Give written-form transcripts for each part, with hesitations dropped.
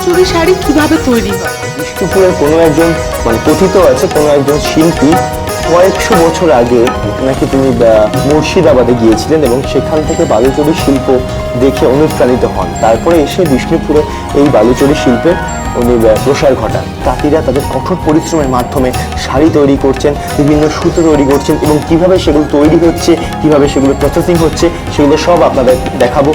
বালুচরী শাড়ি কিভাবে তৈরি হয়? বিষ্ণুপুরের কোনো একজন মানে কথিত আছে কোনো একজন শিল্পী কয়েকশো বছর আগে নাকি তিনি মুর্শিদাবাদে গিয়েছিলেন এবং সেখান থেকে বালুচরী শিল্প দেখে অনুপ্রাণিত হন। তারপরে এসে বিষ্ণুপুরে এই বালুচরী শিল্পের উনি প্রসার ঘটান। তাঁতিরা তাদের কঠোর পরিশ্রমের মাধ্যমে শাড়ি তৈরি করছেন, বিভিন্ন সুতো তৈরি করছেন এবং কিভাবে সেগুলো তৈরি হচ্ছে, কিভাবে সেগুলো প্রসেসিং হচ্ছে, সেগুলো সব আপনাদের দেখাবো।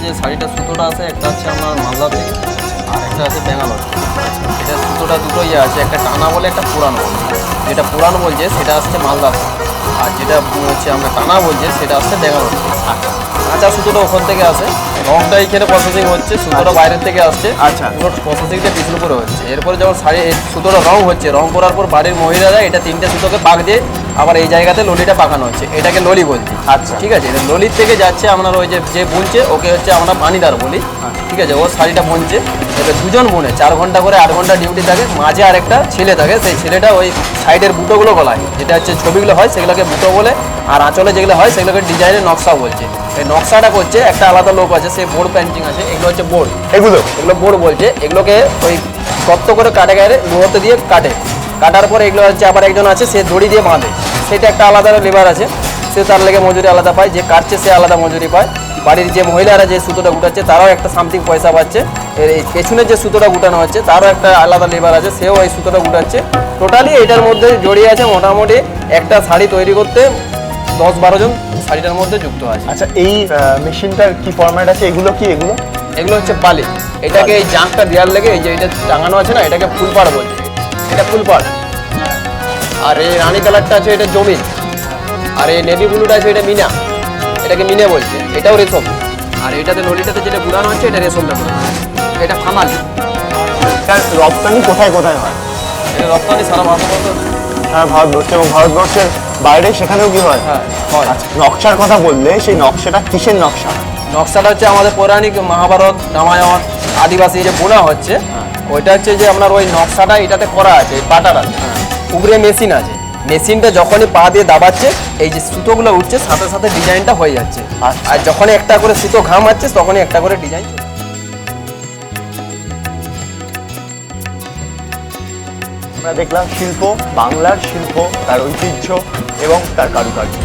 যে শাড়িটা সুতোটা আছে একটা আছে আমার মালদা থেকে আর একটা আছে ব্যাঙ্গালোর। এটা সুতোটা দুটোই আছে, একটা টানা বলে একটা পুরানো। যেটা পুরানো বলছে সেটা আসছে মালদা থেকে, আর যেটা হচ্ছে আমরা টানা বলছে সেটা আসছে ব্যাঙ্গালোর থেকে। কাঁচা সুতোটা ওখান থেকে আসে, রংটা এইখানে প্রসেসিং হচ্ছে, সুতোটা বাইরের থেকে আসছে। আচ্ছা, পুরো প্রসেসিংটা বিষ্ণুপুরে হচ্ছে। এরপরে যখন শাড়ি সুতোটা রং হচ্ছে, রং করার পর বাড়ির মহিলারা এটা তিনটে সুতোকে পাক দিয়ে আবার এই জায়গাতে ললিটা পাকানো হচ্ছে, এটাকে ললি বলছি। আচ্ছা, ঠিক আছে। এটা ললির থেকে যাচ্ছে আপনার ওই যে বুনছে ওকে হচ্ছে আমরা বানিদার বলি। ঠিক আছে, ও শাড়িটা বুনছে। এবার দুজন বুনে 4 ঘন্টা করে 8 ঘন্টা ডিউটি থাকে, মাঝে আরেকটা ছেলে থাকে, সেই ছেলেটা ওই সাইডের বুটোগুলো গলায়, যেটা হচ্ছে ছবিগুলো হয় সেগুলোকে বুটো বলে, আর আঁচলে যেগুলো হয় সেগুলোকে ডিজাইনের নকশা বলছে। এই নকশাটা করছে একটা আলাদা লোক আছে, সে বোর্ড পেন্টিং আছে, এগুলো হচ্ছে বোর্ড। এগুলো বোর্ড বলছে। এগুলোকে ওই গর্ত করে কাটে গায়ে লোহাতে দিয়ে কাটার পরে এগুলো হচ্ছে আবার একজন আছে সে দড়ি দিয়ে বাঁধে, সেটা একটা আলাদা লেবার আছে, সে তার লেগে মজুরি আলাদা পায়, যে কাটছে সে আলাদা মজুরি পায়। বাড়ির যে মহিলারা যে সুতোটা গুটাচ্ছে তারাও একটা সামথিং পয়সা পাচ্ছে। এর এই পেছনে যে সুতোটা গুটানো হচ্ছে তারও একটা আলাদা লেবার আছে, সেও এই সুতোটা গুটাচ্ছে। টোটালি এটার মধ্যে জড়িয়ে আছে মোটামুটি একটা শাড়ি তৈরি করতে 10-12 জন শাড়িটার মধ্যে যুক্ত আছে। আচ্ছা, এই মেশিনটার কি ফরম্যাট আছে? এগুলো এগুলো হচ্ছে বালি। এটাকে এই জাঁকটা দেওয়ার লেগে এই যে এটা টাঙানো আছে না, এটাকে ফুলপাড় বলছে, এটা ফুলপাড়। আর এই রানী কালারটা আছে এটা জমিন, আর এই নেভি ব্লুটা আছে এটা মিনা, এটাকে মিনে বলছে, এটাও রেশম। আর এটাতে ললিটাতে যেটা বুড়ানো হচ্ছে এটা রেশমটা, এটা ফামালি। রপ্তানি কোথায় কোথায় হয়? এটা রপ্তানি সারা ভারতবর্ষ। সারা ভারতবর্ষ এবং ভারতবর্ষের বাইরে সেখানেও কি হয়? হ্যাঁ হয়। আচ্ছা, নকশার কথা বললে সেই নকশাটা কিসের নকশা? নকশাটা হচ্ছে আমাদের পৌরাণিক মহাভারত রামায়ণ আদিবাসী যে বোনা হচ্ছে, ওইটা হচ্ছে যে আপনার ওই নকশাটা এটাতে করা আছে, এই পাটাটা উপরে মেশিন আছে, মেশিনটা যখনই পা দিয়ে দাবাচ্ছে এই যে সুতোগুলো উঠছে সাথে সাথে ডিজাইনটা হয়ে যাচ্ছে। আর যখনই একটা করে সুতো ঘাম আছে তখনই একটা করে ডিজাইন। আমরা দেখলাম শিল্প, বাংলার শিল্প, তার ঐতিহ্য এবং তার কারুকার্য।